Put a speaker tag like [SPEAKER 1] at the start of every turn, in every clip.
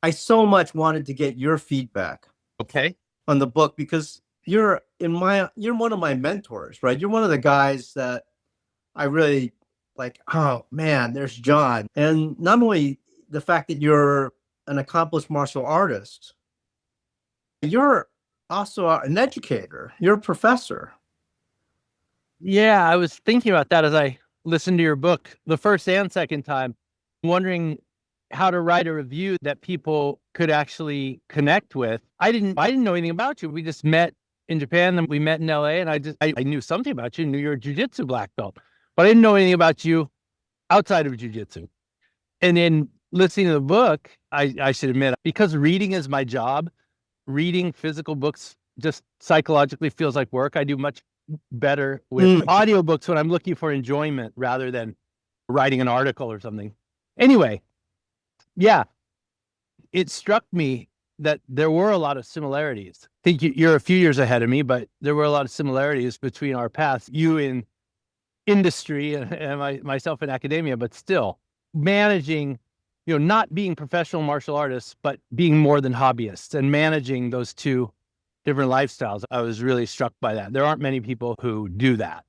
[SPEAKER 1] I so much wanted to get your feedback
[SPEAKER 2] Okay.
[SPEAKER 1] on the book because you're one of my mentors, right? You're one of the guys that I really like. Oh man, there's John. And not only the fact that you're an accomplished martial artist, you're also an educator. You're a professor.
[SPEAKER 2] Yeah, I was thinking about that as I listened to your book the first and second time, wondering how to write a review that people could actually connect with. I didn't know anything about you. We just met in Japan, then we met in LA, and I knew something about you, knew you're a jiu-jitsu black belt, but I didn't know anything about you outside of jiu-jitsu. And in listening to the book, I should admit, because reading is my job, reading physical books just psychologically feels like work. I do much better with audiobooks when I'm looking for enjoyment rather than writing an article or something. Anyway, yeah, it struck me that there were a lot of similarities. I think you're a few years ahead of me, but there were a lot of similarities between our paths. You in industry and myself in academia, but still managing, not being professional martial artists, but being more than hobbyists and managing those two different lifestyles. I was really struck by that. There aren't many people who do that.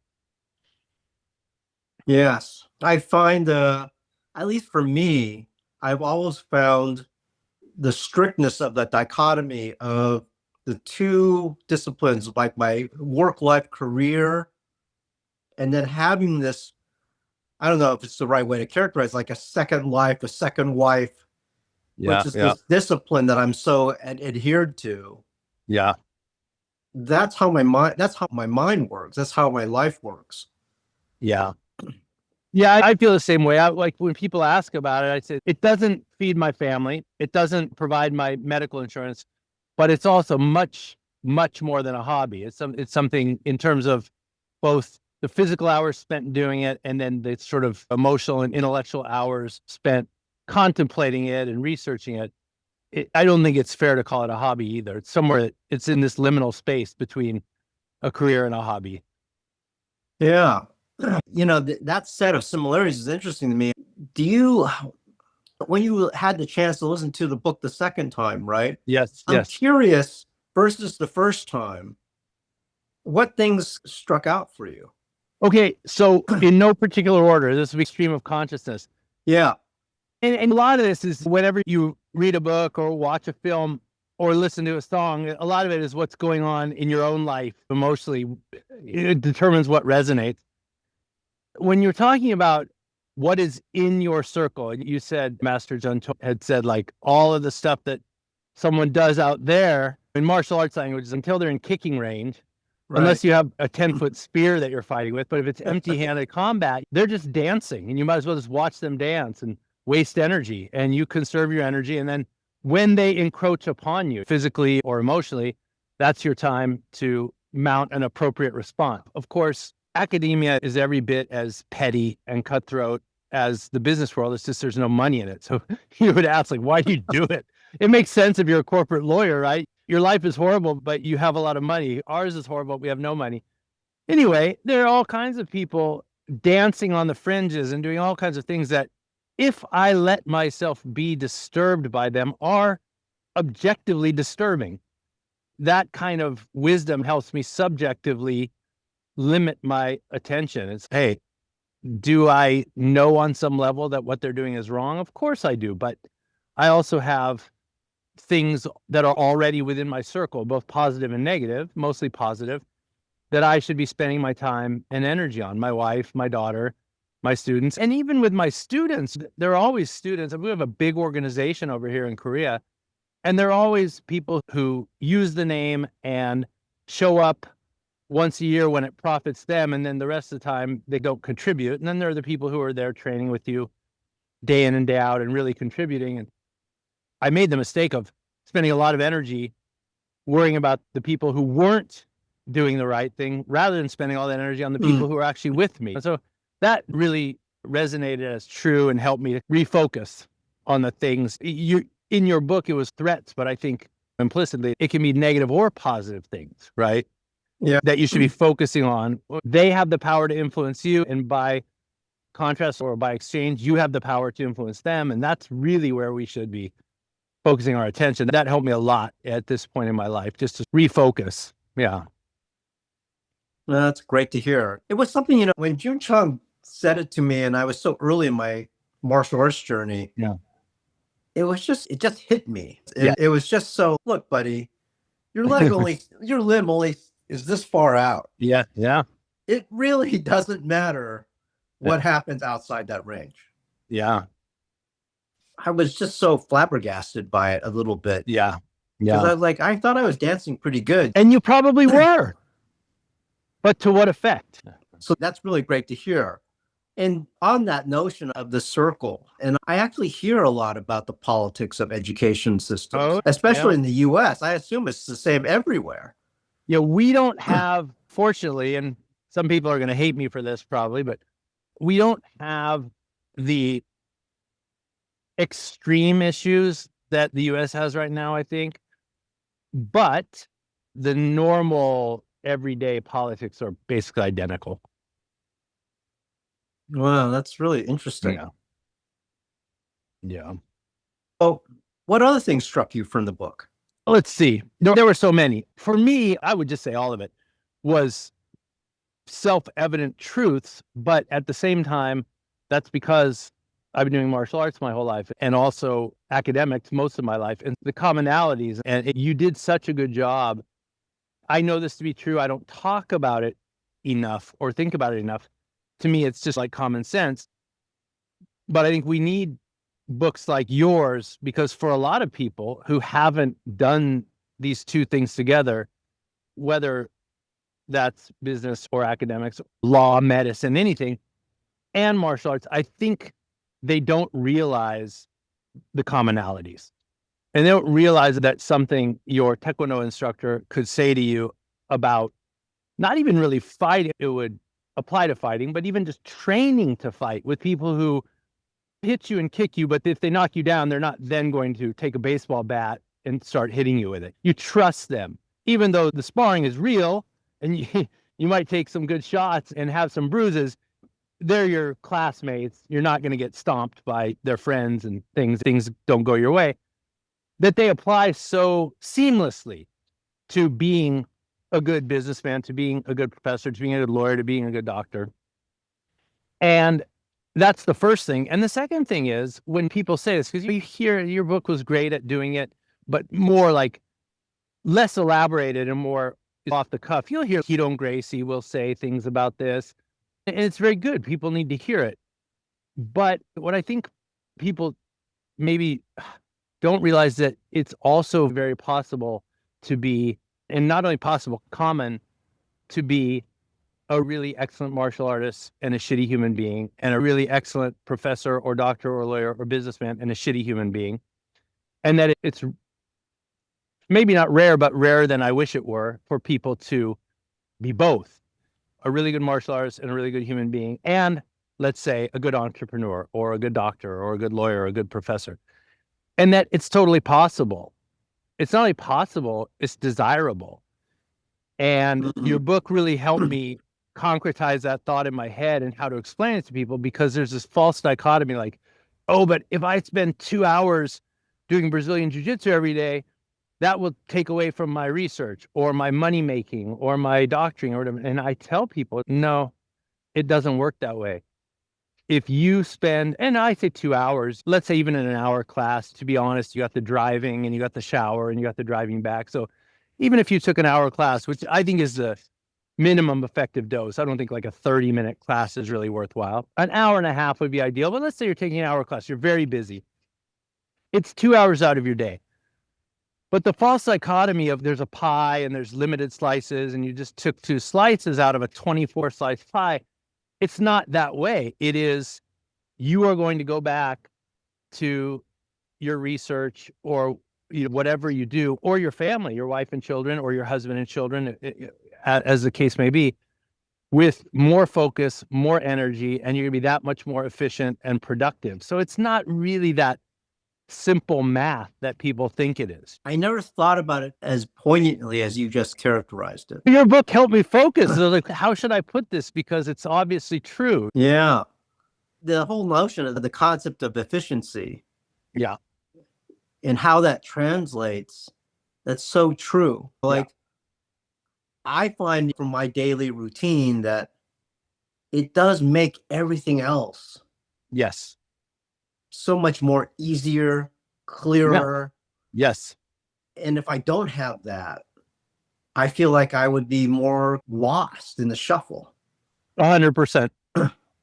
[SPEAKER 1] Yes. I find, at least for me, I've always found the strictness of the dichotomy of the two disciplines, like my work life career, and then having this, I don't know if it's the right way to characterize, like a second life, a second wife, which
[SPEAKER 2] Yeah,
[SPEAKER 1] is
[SPEAKER 2] yeah,
[SPEAKER 1] this discipline that I'm so adhered to.
[SPEAKER 2] yeah,
[SPEAKER 1] That's how my mind works. That's how my life works.
[SPEAKER 2] yeah. Yeah, I feel the same way. Like when people ask about it, I say it doesn't feed my family. It doesn't provide my medical insurance, but it's also much, much more than a hobby. It's something in terms of both the physical hours spent doing it and then the sort of emotional and intellectual hours spent contemplating it and researching it. I don't think it's fair to call it a hobby either. It's somewhere, it's in this liminal space between a career and a hobby.
[SPEAKER 1] Yeah. That set of similarities is interesting to me. Do you, when you had the chance to listen to the book the second time, right?
[SPEAKER 2] Yes,
[SPEAKER 1] I'm
[SPEAKER 2] yes.
[SPEAKER 1] curious versus the first time, what things struck out for you?
[SPEAKER 2] Okay, so in no particular order, this is stream of consciousness.
[SPEAKER 1] Yeah.
[SPEAKER 2] And a lot of this is whenever you read a book or watch a film or listen to a song, a lot of it is what's going on in your own life emotionally. It determines what resonates. When you're talking about what is in your circle, you said Master John had said, like, all of the stuff that someone does out there in martial arts languages until they're in kicking range,
[SPEAKER 1] Right.
[SPEAKER 2] unless you have a 10-foot spear that you're fighting with. But if it's empty-handed combat, they're just dancing, and you might as well just watch them dance and waste energy, and you conserve your energy. And then when they encroach upon you physically or emotionally, that's your time to mount an appropriate response. Of course, academia is every bit as petty and cutthroat as the business world. It's just there's no money in it. So you would ask, like, why do you do it? It makes sense if you're a corporate lawyer, right? Your life is horrible, but you have a lot of money. Ours is horrible, we have no money. Anyway, there are all kinds of people dancing on the fringes and doing all kinds of things that, if I let myself be disturbed by them, are objectively disturbing. That kind of wisdom helps me subjectively limit my attention. It's, hey, do I know on some level that what they're doing is wrong? Of course I do, but I also have things that are already within my circle, both positive and negative, mostly positive, that I should be spending my time and energy on. My wife, my daughter, my students. And even with my students, there are always students. We have a big organization over here in Korea, and there are always people who use the name and show up once a year when it profits them, and then the rest of the time they don't contribute. And then there are the people who are there training with you day in and day out and really contributing. And I made the mistake of spending a lot of energy worrying about the people who weren't doing the right thing rather than spending all that energy on the people who are actually with me. So that really resonated as true and helped me to refocus on the things. In your book, it was threats, but I think implicitly it can be negative or positive things, right?
[SPEAKER 1] Yeah.
[SPEAKER 2] That you should be focusing on. They have the power to influence you, and by contrast or by exchange, you have the power to influence them. And that's really where we should be focusing our attention. That helped me a lot at this point in my life, just to refocus. Yeah.
[SPEAKER 1] Well, that's great to hear. It was something, when Jun Chung said it to me, and I was so early in my martial arts journey,
[SPEAKER 2] Yeah.
[SPEAKER 1] it just hit me.
[SPEAKER 2] Yeah.
[SPEAKER 1] And it was just so, look, buddy, your limb only is this far out.
[SPEAKER 2] Yeah. Yeah.
[SPEAKER 1] It really doesn't matter what happens outside that range.
[SPEAKER 2] Yeah.
[SPEAKER 1] I was just so flabbergasted by it a little bit.
[SPEAKER 2] Yeah.
[SPEAKER 1] Because
[SPEAKER 2] Yeah.
[SPEAKER 1] I thought I was dancing pretty good.
[SPEAKER 2] And you probably were. But to what effect?
[SPEAKER 1] So that's really great to hear. And on that notion of the circle, and I actually hear a lot about the politics of education systems, especially in the US. I assume it's the same everywhere.
[SPEAKER 2] Yeah, we don't have, fortunately, and some people are going to hate me for this probably, but we don't have the extreme issues that the US has right now, I think. But the normal everyday politics are basically identical.
[SPEAKER 1] Wow, that's really interesting.
[SPEAKER 2] Yeah. Yeah.
[SPEAKER 1] Oh, what other things struck you from the book?
[SPEAKER 2] Let's see. There were so many. For me, I would just say all of it was self-evident truths, but at the same time, that's because I've been doing martial arts my whole life and also academics most of my life, and the commonalities. And you did such a good job. I know this to be true. I don't talk about it enough or think about it enough. To me, it's just like common sense. But I think we need books like yours, because for a lot of people who haven't done these two things together, whether that's business or academics, law, medicine, anything, and martial arts, I think they don't realize the commonalities. And they don't realize that something your Taekwondo instructor could say to you about not even really fighting, it would apply to fighting, but even just training to fight with people who hit you and kick you, but if they knock you down, they're not then going to take a baseball bat and start hitting you with it. You trust them, even though the sparring is real and you might take some good shots and have some bruises. They're your classmates. You're not going to get stomped by their friends and things don't go your way. That they apply so seamlessly to being a good businessman, to being a good professor, to being a good lawyer, to being a good doctor. And that's the first thing. And the second thing is when people say this, because you hear your book was great at doing it, but more like less elaborated and more off the cuff. You'll hear Keto Gracie will say things about this, and it's very good. People need to hear it. But what I think people maybe don't realize that it's also very possible to be, and not only possible, common to be a really excellent martial artist and a shitty human being, and a really excellent professor or doctor or lawyer or businessman and a shitty human being. And that it's maybe not rare, but rarer than I wish it were for people to be both a really good martial artist and a really good human being, and let's say a good entrepreneur or a good doctor or a good lawyer or a good professor. And that it's totally possible. It's not only possible, it's desirable. And your book really helped me concretize that thought in my head and how to explain it to people, because there's this false dichotomy like, oh, but if I spend 2 hours doing Brazilian Jiu-Jitsu every day, that will take away from my research or my money making or my doctoring or whatever. And I tell people, no, it doesn't work that way. If you spend, and I say 2 hours, let's say even in an hour class, to be honest, you got the driving and you got the shower and you got the driving back. So even if you took an hour class, which I think is the minimum effective dose, I don't think like a 30-minute class is really worthwhile. An hour and a half would be ideal. But let's say you're taking an hour class, you're very busy. It's 2 hours out of your day. But the false dichotomy of there's a pie and there's limited slices and you just took 2 slices out of a 24-slice pie, it's not that way. It is, you are going to go back to your research or whatever you do, or your family, your wife and children, or your husband and children, as the case may be, with more focus, more energy, and you're going to be that much more efficient and productive. So it's not really that simple math that people think it is.
[SPEAKER 1] I never thought about it as poignantly as you just characterized it.
[SPEAKER 2] Your book helped me focus. So like, how should I put this? Because it's obviously true.
[SPEAKER 1] Yeah. The whole notion of the concept of efficiency.
[SPEAKER 2] Yeah.
[SPEAKER 1] and how that translates, that's so true.
[SPEAKER 2] Yeah.
[SPEAKER 1] Like, I find from my daily routine that it does make everything else
[SPEAKER 2] Yes.
[SPEAKER 1] so much more easier,
[SPEAKER 2] Yeah.
[SPEAKER 1] clearer.
[SPEAKER 2] Yes.
[SPEAKER 1] And if I don't have that, I feel like I would be more lost in the shuffle.
[SPEAKER 2] 100%.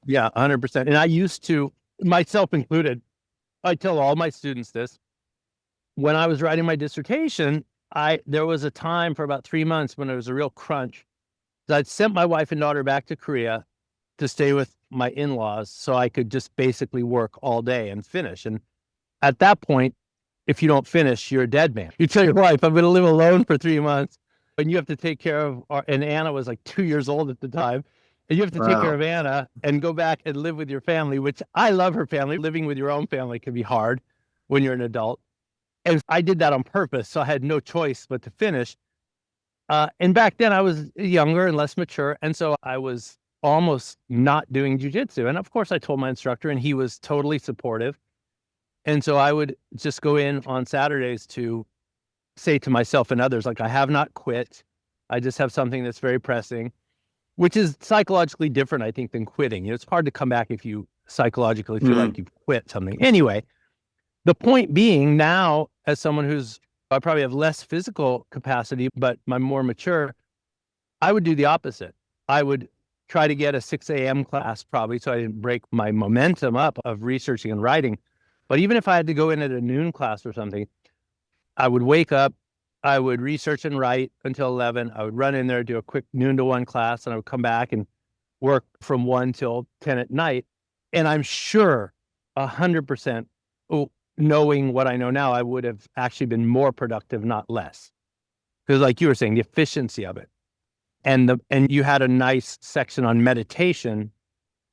[SPEAKER 2] Yeah, 100%. And I used to, myself included, I tell all my students this. When I was writing my dissertation, there was a time for about 3 months when it was a real crunch. I'd sent my wife and daughter back to Korea to stay with my in-laws so I could just basically work all day and finish. And at that point, if you don't finish, you're a dead man. You tell your wife, I'm going to live alone for 3 months. And you have to take care of, and Anna was like 2 years old at the time. And you have to take care
[SPEAKER 1] Wow.
[SPEAKER 2] of Anna and go back and live with your family, which I love her family. Living with your own family can be hard when you're an adult. And I did that on purpose. So I had no choice but to finish. And back then I was younger and less mature. And so I was almost not doing jujitsu. And of course I told my instructor and he was totally supportive. And so I would just go in on Saturdays to say to myself and others, like, I have not quit. I just have something that's very pressing, which is psychologically different, I think, than quitting. It's hard to come back if you psychologically feel like you've quit something. Anyway, the point being now, as someone I probably have less physical capacity, but I'm more mature, I would do the opposite. I would try to get a 6 a.m. class probably so I didn't break my momentum up of researching and writing. But even if I had to go in at a noon class or something, I would wake up, I would research and write until 11. I would run in there, do a quick noon to 1 class, and I would come back and work from 1 till 10 at night. And I'm sure 100%, knowing what I know now, I would have actually been more productive, not less. Because like you were saying, the efficiency of it. And you had a nice section on meditation,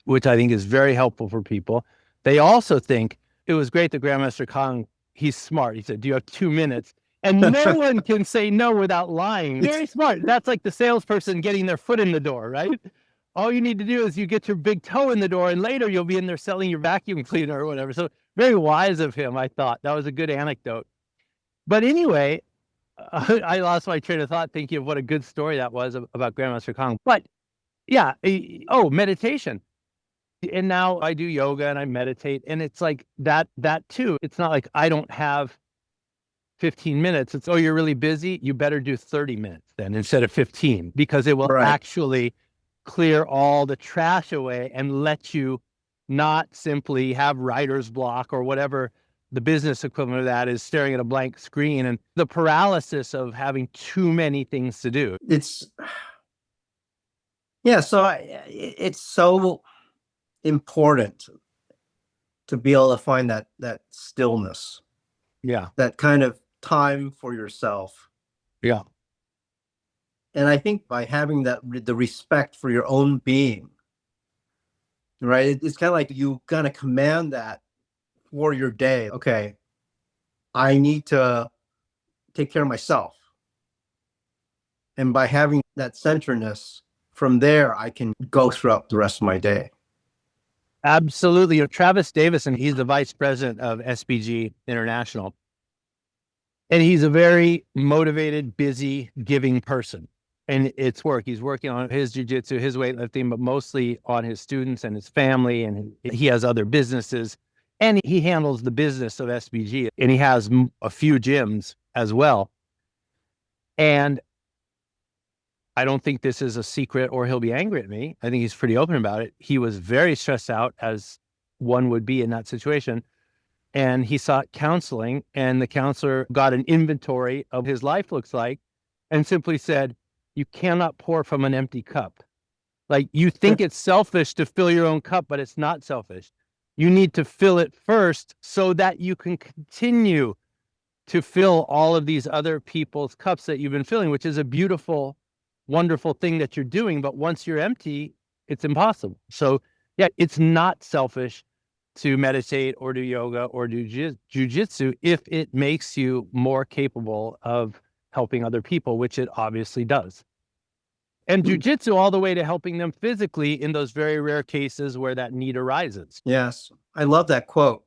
[SPEAKER 2] which I think is very helpful for people. They also think it was great that Grandmaster Kong, he's smart. He said, do you have 2 minutes? And no one can say no without lying. Very smart. That's like the salesperson getting their foot in the door, right? All you need to do is you get your big toe in the door and later you'll be in there selling your vacuum cleaner or whatever. So very wise of him, I thought. That was a good anecdote. But anyway, I lost my train of thought thinking of what a good story that was about Grandmaster Kong. But yeah, meditation. And now I do yoga and I meditate, and it's like that too. It's not like I don't have 15 minutes. It's, oh, you're really busy. You better do 30 minutes then instead of 15, because it will actually clear all the trash away and let you not simply have writer's block or whatever the business equivalent of that is, staring at a blank screen and the paralysis of having too many things to do.
[SPEAKER 1] It's so important to be able to find that stillness.
[SPEAKER 2] Yeah.
[SPEAKER 1] That kind of time for yourself.
[SPEAKER 2] Yeah.
[SPEAKER 1] And I think by having the respect for your own being, right? It's kind of like you kind of command that for your day. Okay, I need to take care of myself. And by having that centeredness, from there, I can go throughout the rest of my day.
[SPEAKER 2] Absolutely. Travis Davison, he's the vice president of SBG International. And he's a very motivated, busy, giving person. And it's work. He's working on his jiu-jitsu, his weightlifting, but mostly on his students and his family. And he has other businesses. And he handles the business of SBG. And he has a few gyms as well. And I don't think this is a secret or he'll be angry at me. I think he's pretty open about it. He was very stressed out, as one would be in that situation. And he sought counseling, and the counselor got an inventory of his life looks like and simply said, you cannot pour from an empty cup. Like, you think it's selfish to fill your own cup, but it's not selfish. You need to fill it first so that you can continue to fill all of these other people's cups that you've been filling, which is a beautiful, wonderful thing that you're doing. But once you're empty, it's impossible. So yeah, it's not selfish to meditate or do yoga or do jiu-jitsu if it makes you more capable of helping other people, which it obviously does. And jiu-jitsu all the way to helping them physically in those very rare cases where that need arises.
[SPEAKER 1] Yes. I love that quote.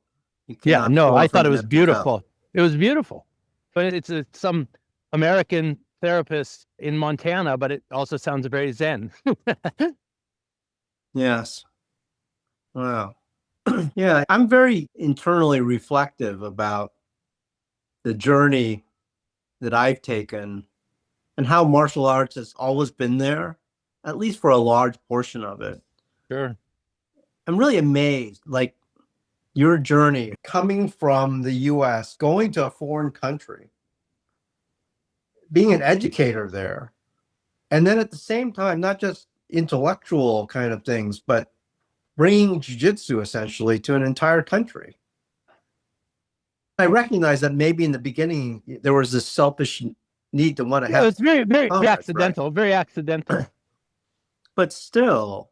[SPEAKER 2] Yeah, no, I thought it was beautiful. It was beautiful. But it's some American therapist in Montana, but it also sounds very Zen.
[SPEAKER 1] Yes. Wow. Yeah, I'm very internally reflective about the journey that I've taken and how martial arts has always been there, at least for a large portion of it.
[SPEAKER 2] Sure.
[SPEAKER 1] I'm really amazed, like your journey coming from the US, going to a foreign country, being an educator there, and then at the same time, not just intellectual kind of things, but bringing jiu-jitsu essentially to an entire country. I recognize that maybe in the beginning there was this selfish need to want to
[SPEAKER 2] Yeah,
[SPEAKER 1] have
[SPEAKER 2] it's very, very
[SPEAKER 1] comrades, right?
[SPEAKER 2] accidental, very accidental.
[SPEAKER 1] But still,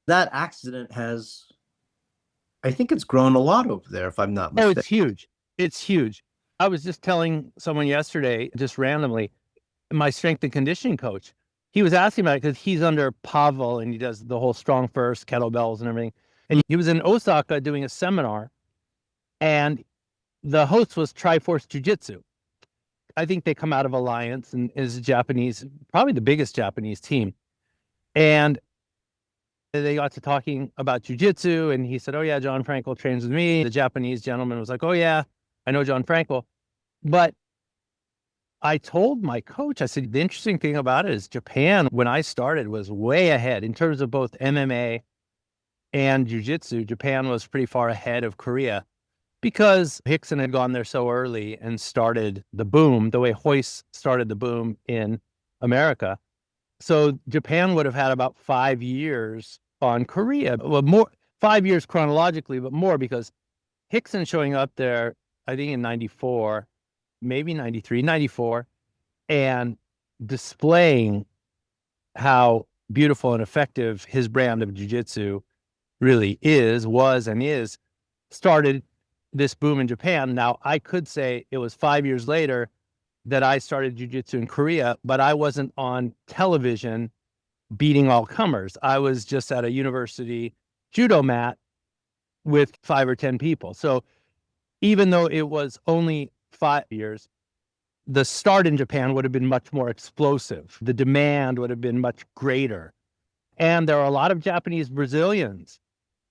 [SPEAKER 1] that accident has, I think it's grown a lot over there, if I'm not
[SPEAKER 2] Oh,
[SPEAKER 1] mistaken.
[SPEAKER 2] it's huge. It's huge. I was just telling someone yesterday, just randomly, my strength and conditioning coach, he was asking about it because he's under Pavel and he does the whole strong first, kettlebells and everything. And he was in Osaka doing a seminar, and the host was Triforce Jiu-Jitsu. I think they come out of Alliance and is Japanese, probably the biggest Japanese team. And they got to talking about jiu-jitsu, and he said, "Oh yeah, John Frankl trains with me." The Japanese gentleman was like, "Oh yeah, I know John Frankl." But I told my coach, I said, the interesting thing about it is Japan, when I started, was way ahead in terms of both MMA and jiu-jitsu. Japan was pretty far ahead of Korea because Hickson had gone there so early and started the boom, the way Hoist started the boom in America. So Japan would have had about 5 years on Korea, well, more 5 years chronologically, but more because Hickson showing up there, I think in 94, maybe 93, 94, and displaying how beautiful and effective his brand of jiu-jitsu really was and is, started this boom in Japan. Now, I could say it was 5 years later that I started jiu-jitsu in Korea, but I wasn't on television beating all comers. I was just at a university judo mat with 5 or 10 people. So even though it was only 5 years, the start in Japan would have been much more explosive. The demand would have been much greater. And there are a lot of Japanese Brazilians.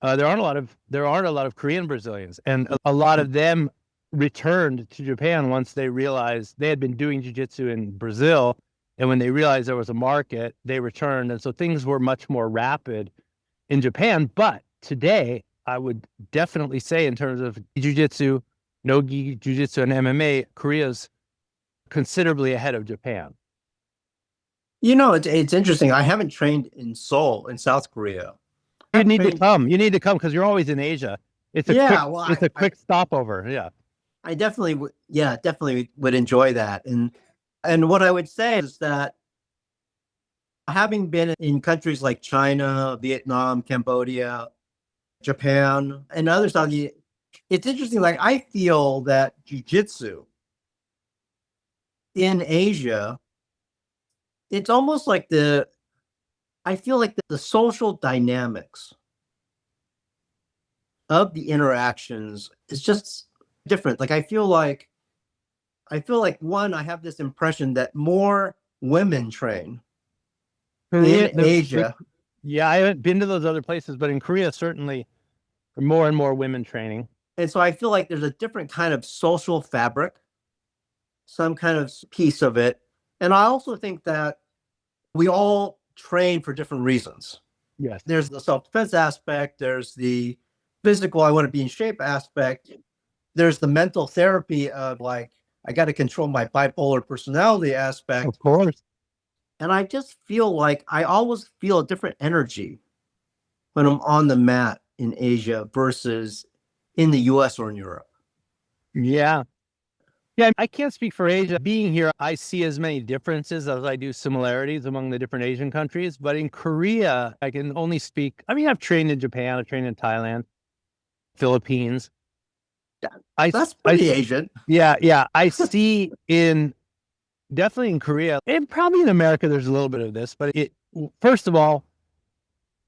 [SPEAKER 2] There aren't a lot of Korean Brazilians, and a lot of them returned to Japan once they realized they had been doing jiu-jitsu in Brazil, and when they realized there was a market, they returned, and so things were much more rapid in Japan. But today, I would definitely say, in terms of jiu-jitsu, no-gi jiu-jitsu, and MMA, Korea's considerably ahead of Japan.
[SPEAKER 1] You know, it's interesting. I haven't trained in Seoul in South Korea.
[SPEAKER 2] You need to come. You need to come because you're always in Asia. It's a quick stopover. Yeah.
[SPEAKER 1] I definitely would. Yeah, definitely would enjoy that. And what I would say is that having been in countries like China, Vietnam, Cambodia, Japan, and other stuff, it's interesting. Like I feel that jiu-jitsu in Asia, it's almost like I feel like the social dynamics of the interactions is just different. Like one, I have this impression that more women train in Asia.
[SPEAKER 2] Yeah, I haven't been to those other places, but in Korea, certainly more and more women training.
[SPEAKER 1] And so I feel like there's a different kind of social fabric, some kind of piece of it. And I also think that we all train for different reasons.
[SPEAKER 2] Yes.
[SPEAKER 1] There's the self-defense aspect, there's the physical, I want to be in shape aspect, there's the mental therapy of like, I got to control my bipolar personality aspect.
[SPEAKER 2] Of course.
[SPEAKER 1] And I just feel like I always feel a different energy when I'm on the mat in Asia versus in the US or in Europe.
[SPEAKER 2] Yeah. Yeah, I can't speak for Asia. Being here, I see as many differences as I do similarities among the different Asian countries. But in Korea, I can only speak. I mean, I've trained in Japan, I've trained in Thailand, Philippines.
[SPEAKER 1] That's pretty Asian.
[SPEAKER 2] Yeah, yeah. I see definitely in Korea, and probably in America, there's a little bit of this. But first of all,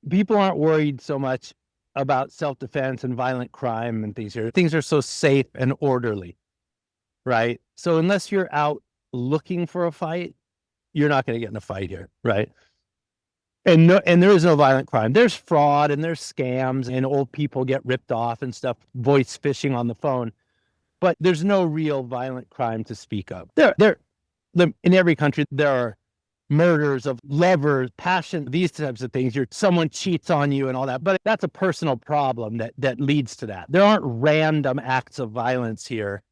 [SPEAKER 2] people aren't worried so much about self-defense and violent crime and things here. Things are so safe and orderly. right? So unless you're out looking for a fight, you're not going to get in a fight here, right? And there is no violent crime. There's fraud and there's scams and old people get ripped off and stuff, voice phishing on the phone. But there's no real violent crime to speak of. In every country, there are murders of lovers, passion, these types of things. Someone cheats on you and all that, but that's a personal problem that leads to that. There aren't random acts of violence here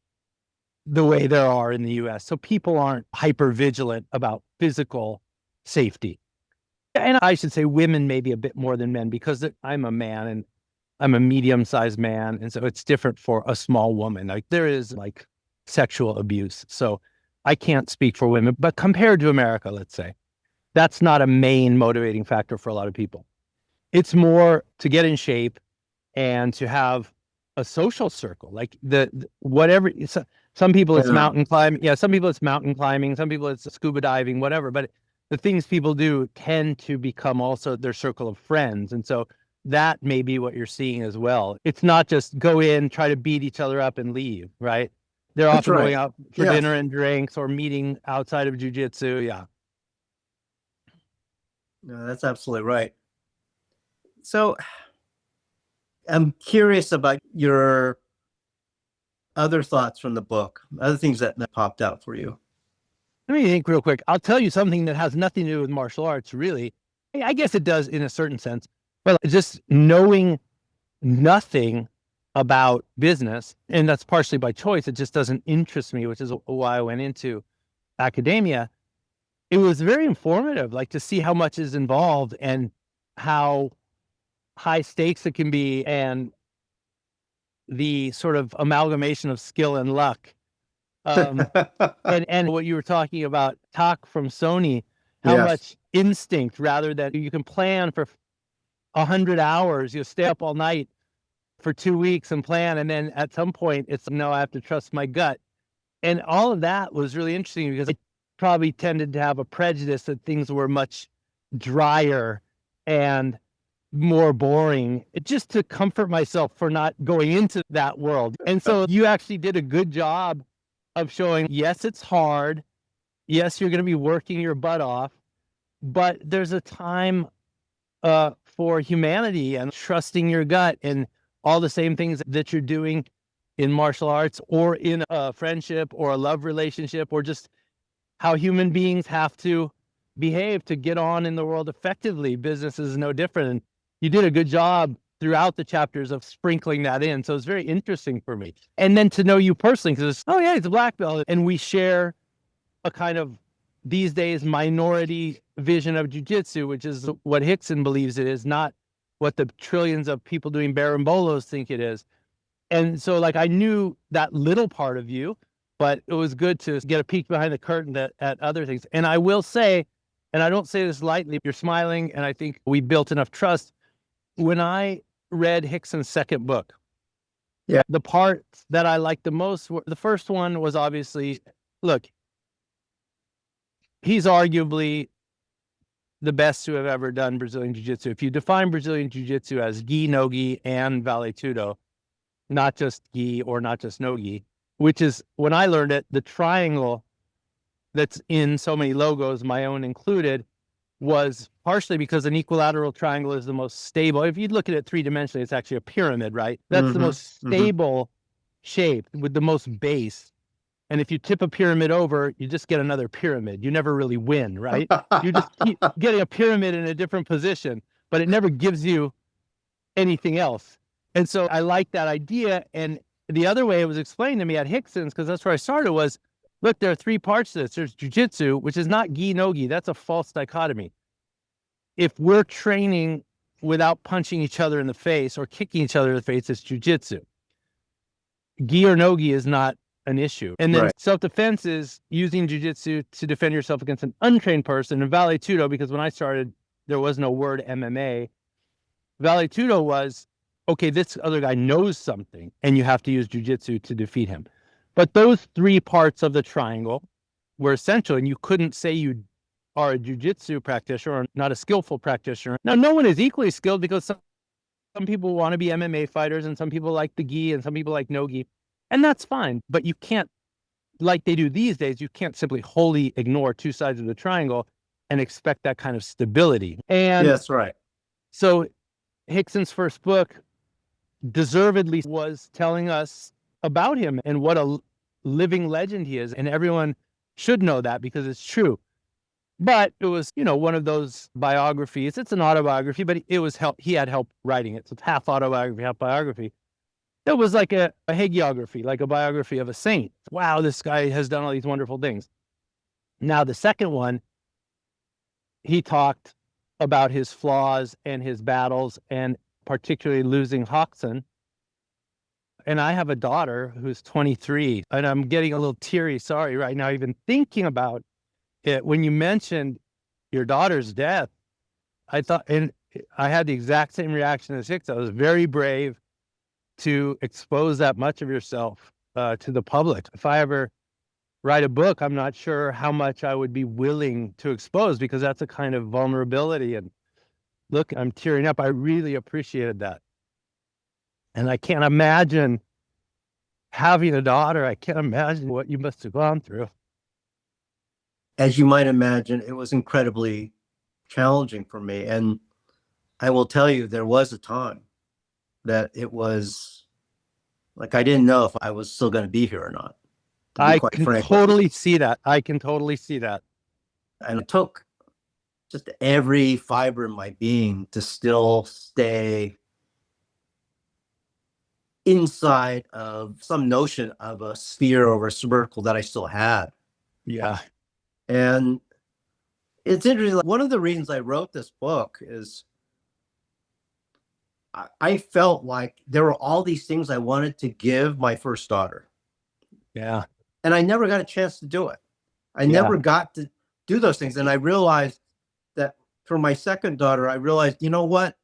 [SPEAKER 2] the way there are in the US. So people aren't hyper vigilant about physical safety. And I should say women maybe a bit more than men, because I'm a man and I'm a medium-sized man. And so it's different for a small woman. Like there is like sexual abuse. So I can't speak for women, but compared to America, let's say, that's not a main motivating factor for a lot of people. It's more to get in shape and to have a social circle, like whatever. Some people it's mountain climbing. Yeah, some people it's mountain climbing. Some people it's scuba diving, whatever. But the things people do tend to become also their circle of friends. And so that may be what you're seeing as well. It's not just go in, try to beat each other up and leave, right? They're
[SPEAKER 1] That's
[SPEAKER 2] often
[SPEAKER 1] right.
[SPEAKER 2] going out for
[SPEAKER 1] Yes.
[SPEAKER 2] dinner and drinks or meeting outside of jiu-jitsu. Yeah.
[SPEAKER 1] No, that's absolutely right. So I'm curious about your other thoughts from the book, other things that popped out for you.
[SPEAKER 2] Let me think real quick. I'll tell you something that has nothing to do with martial arts, really. I guess it does in a certain sense, but just knowing nothing about business, and that's partially by choice. It just doesn't interest me, which is why I went into academia. It was very informative, like to see how much is involved and how high stakes it can be, and the sort of amalgamation of skill and luck. And what you were talking about, talk from Sony, how
[SPEAKER 1] Yes.
[SPEAKER 2] much instinct rather than you can plan for 100 hours, you stay up all night for 2 weeks and plan. And then at some point it's, no, I have to trust my gut. And all of that was really interesting because I probably tended to have a prejudice that things were much drier and more boring, just to comfort myself for not going into that world. And so you actually did a good job of showing, yes, it's hard. Yes, you're going to be working your butt off, but there's a time for humanity and trusting your gut and all the same things that you're doing in martial arts or in a friendship or a love relationship, or just how human beings have to behave to get on in the world effectively. Business is no different. And you did a good job throughout the chapters of sprinkling that in. So it's very interesting for me. And then to know you personally, because oh yeah, he's a black belt. And we share a kind of, these days, minority vision of jiu-jitsu, which is what Hickson believes it is, not what the trillions of people doing barambolos think it is. And so like I knew that little part of you, but it was good to get a peek behind the curtain at other things. And I will say, and I don't say this lightly, you're smiling, and I think we built enough trust. When I read Hickson's second book, the parts that I liked the most were, the first one was obviously, look, he's arguably the best to have ever done Brazilian Jiu-Jitsu. If you define Brazilian Jiu-Jitsu as gi, no gi, and vale tudo, not just gi or not just no gi, which is, when I learned it, the triangle that's in so many logos, my own included, was partially because an equilateral triangle is the most stable. If you look at it three-dimensionally, it's actually a pyramid, right? That's the most stable shape with the most base. And if you tip a pyramid over, you just get another pyramid. You never really win, right? You just keep getting a pyramid in a different position, but it never gives you anything else. And so I like that idea. And the other way it was explained to me at Hickson's, because that's where I started, was, look, there are three parts to this. There's jiu-jitsu, which is not gi, no gi. That's a false dichotomy. If we're training without punching each other in the face or kicking each other in the face, it's jiu-jitsu. Gi or no gi is not an issue. And then self-defense is using jiu-jitsu to defend yourself against an untrained person. And vale tudo, because when I started, there was no word MMA. Vale tudo was, okay, this other guy knows something, and you have to use jiu-jitsu to defeat him. But those three parts of the triangle were essential, and you couldn't say you are a jiu-jitsu practitioner or not a skillful practitioner. Now, no one is equally skilled, because some people want to be MMA fighters, and some people like the gi, and some people like no gi, and that's fine. But you can't like they do these days, you can't simply wholly ignore two sides of the triangle and expect that kind of stability. And
[SPEAKER 1] Yes, right.
[SPEAKER 2] so Hickson's first book deservedly was telling us about him and what a living legend he is. And everyone should know that because it's true. But it was, one of those biographies. It's an autobiography, but he had help writing it. So it's half autobiography, half biography. It was like a hagiography, like a biography of a saint. Wow, this guy has done all these wonderful things. Now, the second one, he talked about his flaws and his battles, and particularly losing Hoxton. And I have a daughter who's 23, and I'm getting a little teary, sorry, right now, even thinking about it. When you mentioned your daughter's death, I thought, and I had the exact same reaction as Hicks. I was very brave to expose that much of yourself to the public. If I ever write a book, I'm not sure how much I would be willing to expose, because that's a kind of vulnerability. And look, I'm tearing up. I really appreciated that. And I can't imagine having a daughter. I can't imagine what you must have gone through.
[SPEAKER 1] As you might imagine, it was incredibly challenging for me. And I will tell you, there was a time that it was like I didn't know if I was still going to be here or not.
[SPEAKER 2] I can totally see that. I can totally see that.
[SPEAKER 1] And it took just every fiber in my being to still stay inside of some notion of a sphere or a circle that I still had.
[SPEAKER 2] Yeah.
[SPEAKER 1] And it's interesting. One of the reasons I wrote this book is I felt like there were all these things I wanted to give my first daughter.
[SPEAKER 2] Yeah.
[SPEAKER 1] And I never got a chance to do it. I never got to do those things. And I realized that for my second daughter, I realized, you know what?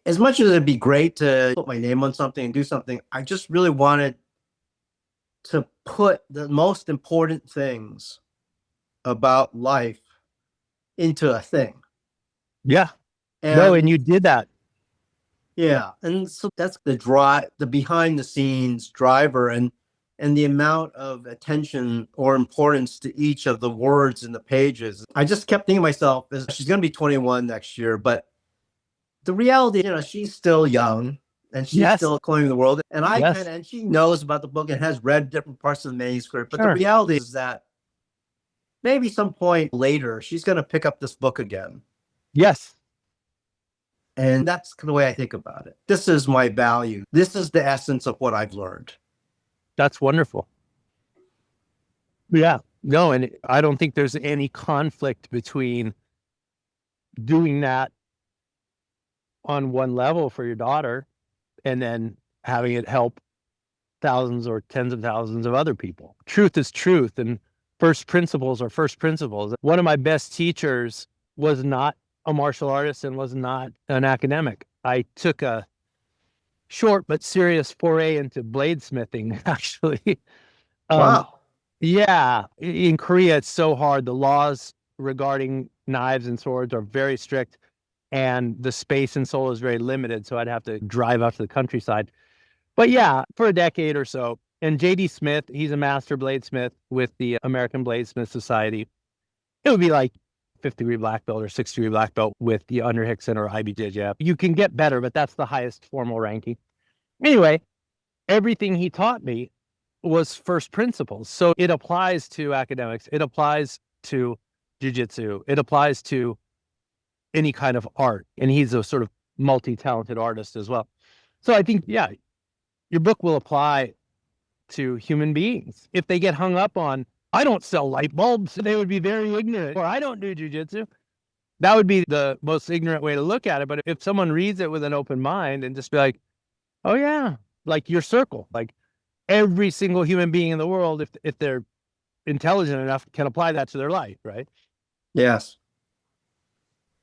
[SPEAKER 1] As much as it'd be great to put my name on something and do something, I just really wanted to put the most important things about life into a thing.
[SPEAKER 2] Yeah. And you did that.
[SPEAKER 1] Yeah. And so that's the behind the scenes driver, and the amount of attention or importance to each of the words in the pages. I just kept thinking to myself, she's going to be 21 next year, but the reality, she's still young and she's still claiming the world. And and she knows about the book and has read different parts of the manuscript. But the reality is that maybe some point later, she's going to pick up this book again.
[SPEAKER 2] Yes.
[SPEAKER 1] And that's the way I think about it. This is my value. This is the essence of what I've learned.
[SPEAKER 2] That's wonderful. Yeah. No, and I don't think there's any conflict between doing that on one level for your daughter and then having it help thousands or tens of thousands of other people. Truth is truth, and first principles are first principles. One of my best teachers was not a martial artist and was not an academic. I took a short but serious foray into bladesmithing, actually.
[SPEAKER 1] Wow.
[SPEAKER 2] Yeah. In Korea, it's so hard. The laws regarding knives and swords are very strict, and the space in Seoul is very limited. So I'd have to drive out to the countryside. But yeah, for a decade or so. And J.D. Smith, he's a master bladesmith with the American Bladesmith Society. It would be like 5th-degree black belt or 6th-degree black belt with the under Hickson or IBJJF. You can get better, but that's the highest formal ranking. Anyway, everything he taught me was first principles. So it applies to academics. It applies to jiu-jitsu. It applies to any kind of art. And he's a sort of multi-talented artist as well. So I think, yeah, your book will apply to human beings. If they get hung up on, I don't sell light bulbs, they would be very ignorant. Or I don't do jiu-jitsu. That would be the most ignorant way to look at it. But if someone reads it with an open mind and just be like, oh yeah, like your circle, like every single human being in the world, if they're intelligent enough, can apply that to their life, right?
[SPEAKER 1] Yes.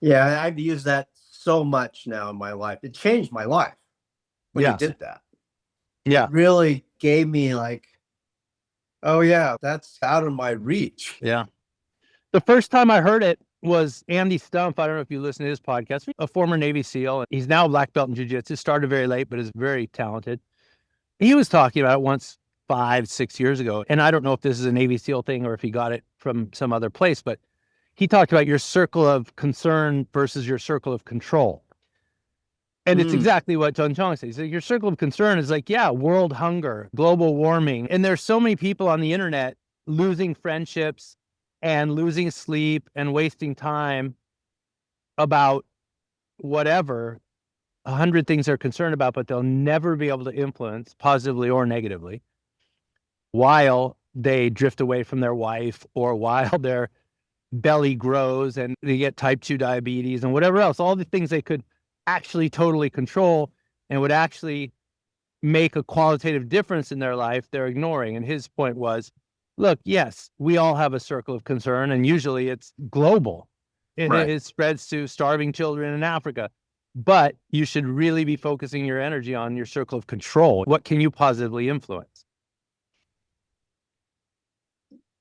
[SPEAKER 1] Yeah, I've used that so much now in my life. It changed my life when you did that.
[SPEAKER 2] Yeah.
[SPEAKER 1] It really gave me like, oh yeah, that's out of my reach.
[SPEAKER 2] Yeah. The first time I heard it was Andy Stumpf. I don't know if you listen to his podcast, a former Navy SEAL. He's now a black belt in jiu-jitsu, started very late, but is very talented. He was talking about it once 5, 6 years ago. And I don't know if this is a Navy SEAL thing or if he got it from some other place, but he talked about your circle of concern versus your circle of control. And it's exactly what John Chong says. So your circle of concern is like, yeah, world hunger, global warming. And there's so many people on the internet losing friendships and losing sleep and wasting time about whatever, 100 things they're concerned about, but they'll never be able to influence positively or negatively while they drift away from their wife or while their belly grows and they get type 2 diabetes and whatever else, all the things they could actually totally control and would actually make a qualitative difference in their life, they're ignoring. And his point was, look, yes, we all have a circle of concern, and usually it's global. It spreads to starving children in Africa. But you should really be focusing your energy on your circle of control. What can you positively influence?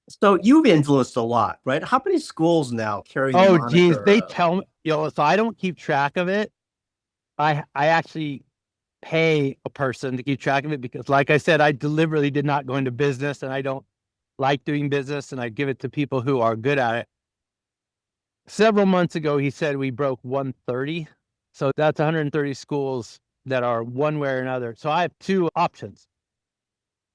[SPEAKER 1] So you've influenced a lot, right? How many schools now carry the
[SPEAKER 2] Oh, geez,
[SPEAKER 1] moniker
[SPEAKER 2] they
[SPEAKER 1] of-
[SPEAKER 2] tell me, so I don't keep track of it. I actually pay a person to keep track of it because, like I said, I deliberately did not go into business and I don't like doing business, and I give it to people who are good at it. Several months ago, he said we broke 130. So that's 130 schools that are one way or another. So I have two options.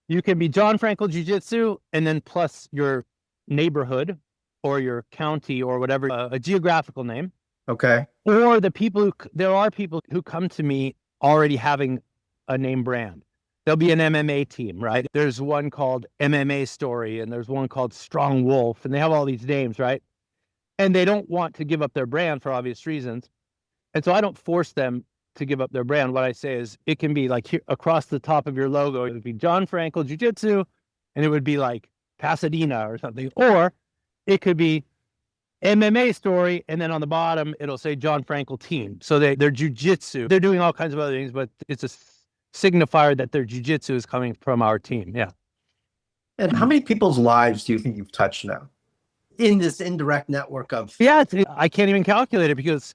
[SPEAKER 2] You can be John Frankl Jiu-Jitsu and then plus your neighborhood or your county or whatever, a geographical name.
[SPEAKER 1] Okay.
[SPEAKER 2] Or there are people who come to me already having a name brand. There'll be an MMA team, right? There's one called MMA Story and there's one called Strong Wolf, and they have all these names, right? And they don't want to give up their brand for obvious reasons. And so I don't force them to give up their brand. What I say is it can be like here, across the top of your logo, it would be John Frankl Jiu-Jitsu, and it would be like Pasadena or something. Or it could be MMA Story, and then on the bottom, it'll say John Frankl Team. So they're jiu-jitsu. They're doing all kinds of other things, but it's a signifier that their jiu-jitsu is coming from our team. Yeah.
[SPEAKER 1] And how many people's lives do you think you've touched now in this indirect network of?
[SPEAKER 2] Yeah, I can't even calculate it because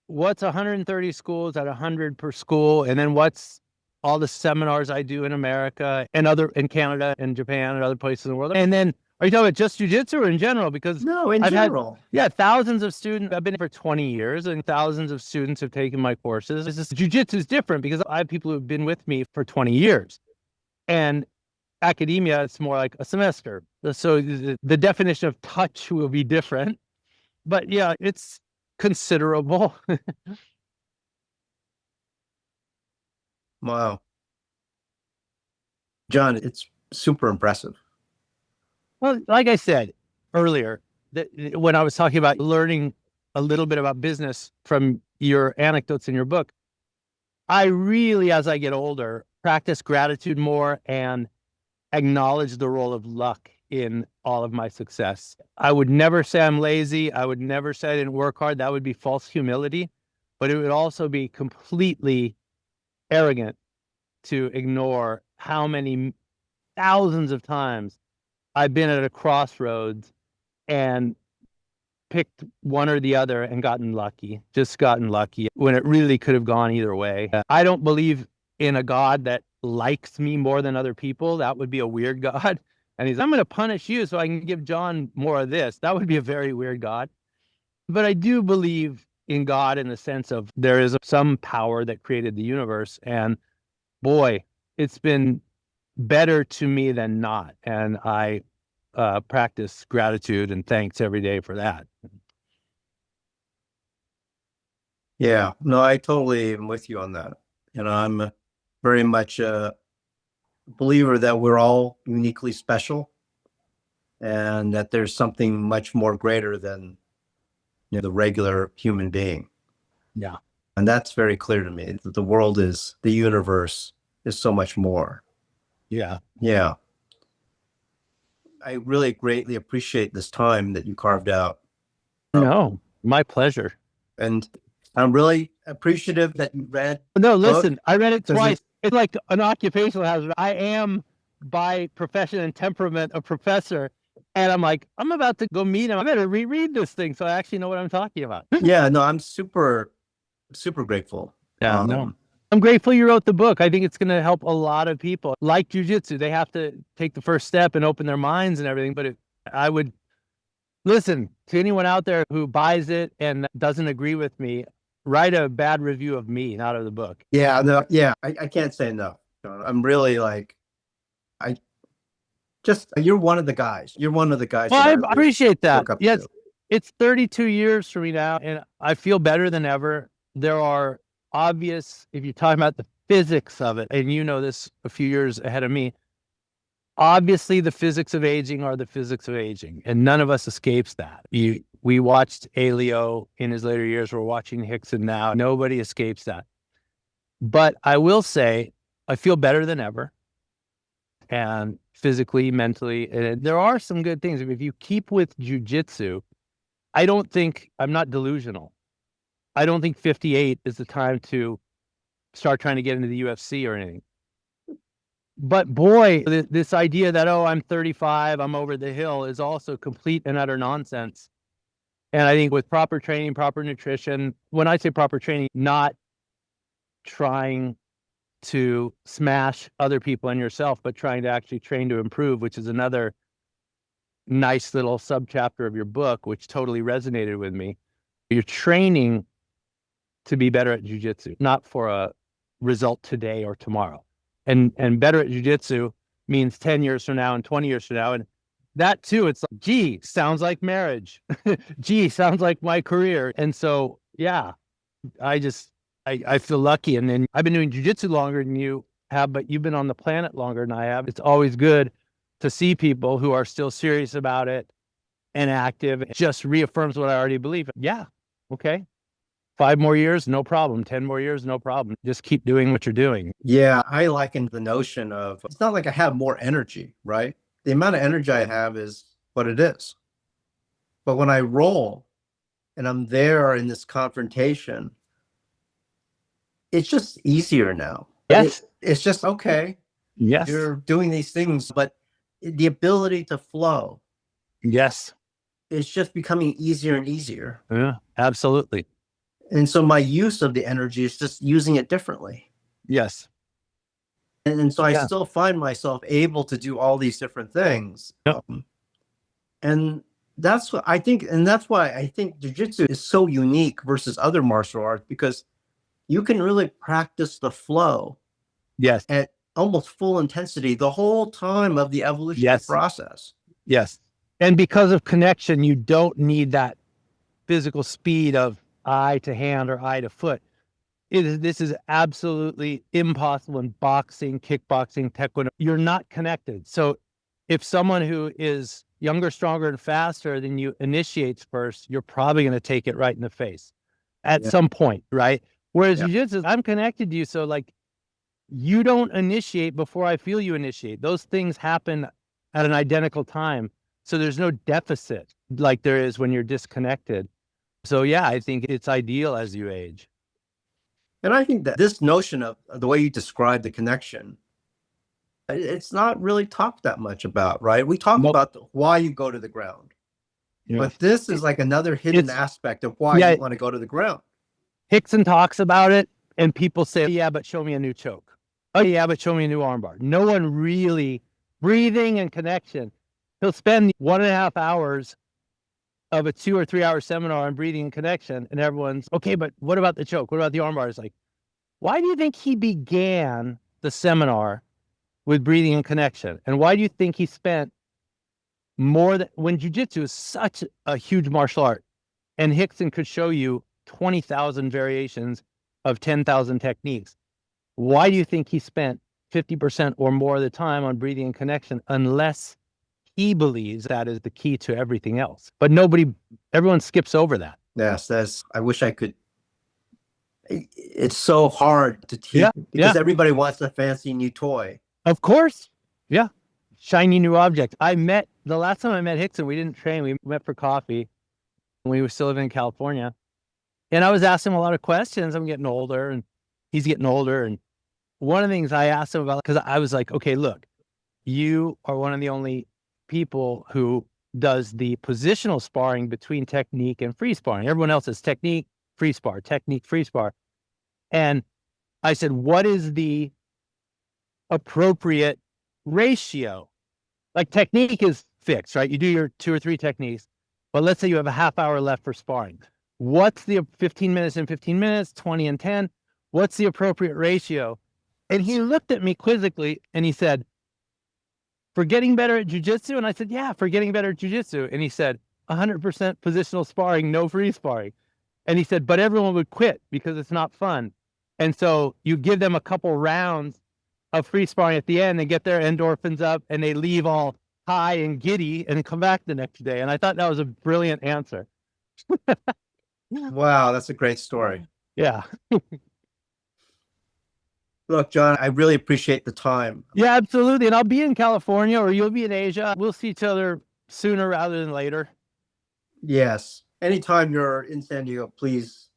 [SPEAKER 2] what's 130 schools at 100 per school, and then what's all the seminars I do in America and in Canada and Japan and other places in the world. And then are you talking about just jiu-jitsu or in general? Because
[SPEAKER 1] No, in general.
[SPEAKER 2] thousands of students. I've been here for 20 years and thousands of students have taken my courses. It's just jiu-jitsu is different because I have people who have been with me for 20 years. And academia, it's more like a semester. So the definition of touch will be different. But yeah, it's considerable.
[SPEAKER 1] Wow. John, it's super impressive.
[SPEAKER 2] Well, like I said earlier, that when I was talking about learning a little bit about business from your anecdotes in your book, I really, as I get older, practice gratitude more and acknowledge the role of luck in all of my success. I would never say I'm lazy. I would never say I didn't work hard. That would be false humility, but it would also be completely arrogant to ignore how many thousands of times I've been at a crossroads and picked one or the other and gotten lucky when it really could have gone either way. I don't believe in a God that likes me more than other people. That would be a weird God. And I'm going to punish you so I can give John more of this. That would be a very weird God. But I do believe in God in the sense of there is some power that created the universe. And boy, it's been better to me than not. And I practice gratitude and thanks every day for that.
[SPEAKER 1] Yeah, no, I totally am with you on that. I'm very much a believer that we're all uniquely special and that there's something much more greater than the regular human being.
[SPEAKER 2] Yeah.
[SPEAKER 1] And that's very clear to me that the universe is so much more.
[SPEAKER 2] Yeah.
[SPEAKER 1] Yeah. I really greatly appreciate this time that you carved out.
[SPEAKER 2] No, my pleasure.
[SPEAKER 1] And I'm really appreciative that you read.
[SPEAKER 2] No, listen, I read it
[SPEAKER 1] Does
[SPEAKER 2] twice. It's like an occupational hazard. I am by profession and temperament a professor. And I'm like, I'm about to go meet him. I better reread this thing so I actually know what I'm talking about.
[SPEAKER 1] Yeah, no, I'm super, super grateful.
[SPEAKER 2] Yeah, no. I'm grateful you wrote the book. I think it's going to help a lot of people. Like jiu-jitsu, they have to take the first step and open their minds and everything. But I would listen to anyone out there who buys it and doesn't agree with me, write a bad review of me, not of the book.
[SPEAKER 1] Yeah, no, yeah, I can't say no, John. I'm really like, I just, you're one of the guys. You're one of the guys
[SPEAKER 2] Well,
[SPEAKER 1] that
[SPEAKER 2] I
[SPEAKER 1] I really
[SPEAKER 2] appreciate that.
[SPEAKER 1] look up
[SPEAKER 2] Yes,
[SPEAKER 1] to.
[SPEAKER 2] it's 32 years for me now, and I feel better than ever. There are obvious, if you're talking about the physics of it, and you know this a few years ahead of me, obviously the physics of aging are the physics of aging, and none of us escapes that. We watched Alio in his later years. We're watching Hickson now. Nobody escapes that. But I will say, I feel better than ever, and physically, mentally, and there are some good things. If you keep with jujitsu, I'm not delusional. I don't think 58 is the time to start trying to get into the UFC or anything. But boy, this idea that, oh, I'm 35, I'm over the hill is also complete and utter nonsense. And I think with proper training, proper nutrition, when I say proper training, not trying to smash other people and yourself, but trying to actually train to improve, which is another nice little subchapter of your book, which totally resonated with me. You're training to be better at jiu-jitsu, not for a result today or tomorrow. And better at jiu-jitsu means 10 years from now and 20 years from now. And that too, it's like, gee, sounds like marriage. Gee, sounds like my career. And so, yeah, I feel lucky. And then I've been doing jiu-jitsu longer than you have, but you've been on the planet longer than I have. It's always good to see people who are still serious about it and active. It just reaffirms what I already believe. Yeah. Okay. 5 more years, no problem. 10 more years, no problem. Just keep doing what you're doing.
[SPEAKER 1] Yeah, I liken the notion of, it's not like I have more energy, right? The amount of energy I have is what it is. But when I roll and I'm there in this confrontation, it's just easier now.
[SPEAKER 2] Yes.
[SPEAKER 1] It's just okay.
[SPEAKER 2] Yes.
[SPEAKER 1] You're doing these things, but the ability to flow
[SPEAKER 2] Yes.
[SPEAKER 1] is just becoming easier and easier.
[SPEAKER 2] Yeah, absolutely.
[SPEAKER 1] And so my use of the energy is just using it differently.
[SPEAKER 2] Yes.
[SPEAKER 1] And so I
[SPEAKER 2] Yeah.
[SPEAKER 1] still find myself able to do all these different things.
[SPEAKER 2] Yep.
[SPEAKER 1] And that's what I think. And that's why I think jiu-jitsu is so unique versus other martial arts, because you can really practice the flow
[SPEAKER 2] Yes.
[SPEAKER 1] at almost full intensity the whole time of the evolutionary
[SPEAKER 2] Yes.
[SPEAKER 1] process.
[SPEAKER 2] Yes. And because of connection, you don't need that physical speed of eye to hand or eye to foot. This is absolutely impossible in boxing, kickboxing, taekwondo. You're not connected. So if someone who is younger, stronger, and faster than you initiates first, you're probably going to take it right in the face at some point, right? Whereas jiu-jitsu, I'm connected to you. So like, you don't initiate before I feel you initiate. Those things happen at an identical time. So there's no deficit like there is when you're disconnected. So yeah, I think it's ideal as you age.
[SPEAKER 1] And I think that this notion of the way you describe the connection, it's not really talked that much about, right? We talk about why you go to the ground, but this is like another hidden aspect of why you want to go to the ground.
[SPEAKER 2] Hickson talks about it, and people say, yeah, but show me a new choke. Oh, yeah, but show me a new armbar. No one really breathing and connection. He'll spend 1.5 hours of a 2 or 3 hour seminar on breathing and connection, and everyone's okay, but what about the choke? What about the armbar? It's like, why do you think he began the seminar with breathing and connection? And why do you think he spent more than, when jiu-jitsu is such a huge martial art, and Hickson could show you 20,000 variations of 10,000 techniques? Why do you think he spent 50% or more of the time on breathing and connection, unless he believes that is the key to everything else? But everyone skips over that.
[SPEAKER 1] Yes, I wish I could. It's so hard to teach because everybody wants a fancy new toy.
[SPEAKER 2] Of course. Yeah. Shiny new object. The last time I met Hickson, we didn't train. We met for coffee when we were still living in California. And I was asking him a lot of questions. I'm getting older and he's getting older. And one of the things I asked him about, because I was like, okay, look, you are one of the only people who does the positional sparring between technique and free sparring. Everyone else is technique, free spar, technique, free spar. And I said, what is the appropriate ratio? Like technique is fixed, right? You do your 2 or 3 techniques, but let's say you have a half hour left for sparring. What's the 15 minutes and 15 minutes, 20 and 10? What's the appropriate ratio? And he looked at me quizzically and he said, for getting better at jiu-jitsu? And I said, yeah, for getting better at jiu-jitsu. And he said, 100% positional sparring, no free sparring. And he said, but everyone would quit because it's not fun. And so you give them a couple rounds of free sparring at the end, they get their endorphins up and they leave all high and giddy and come back the next day. And I thought that was a brilliant answer.
[SPEAKER 1] Wow, that's a great story.
[SPEAKER 2] Yeah.
[SPEAKER 1] Look, John, I really appreciate the time.
[SPEAKER 2] Yeah, absolutely. And I'll be in California or you'll be in Asia. We'll see each other sooner rather than later.
[SPEAKER 1] Yes. Anytime you're in San Diego, please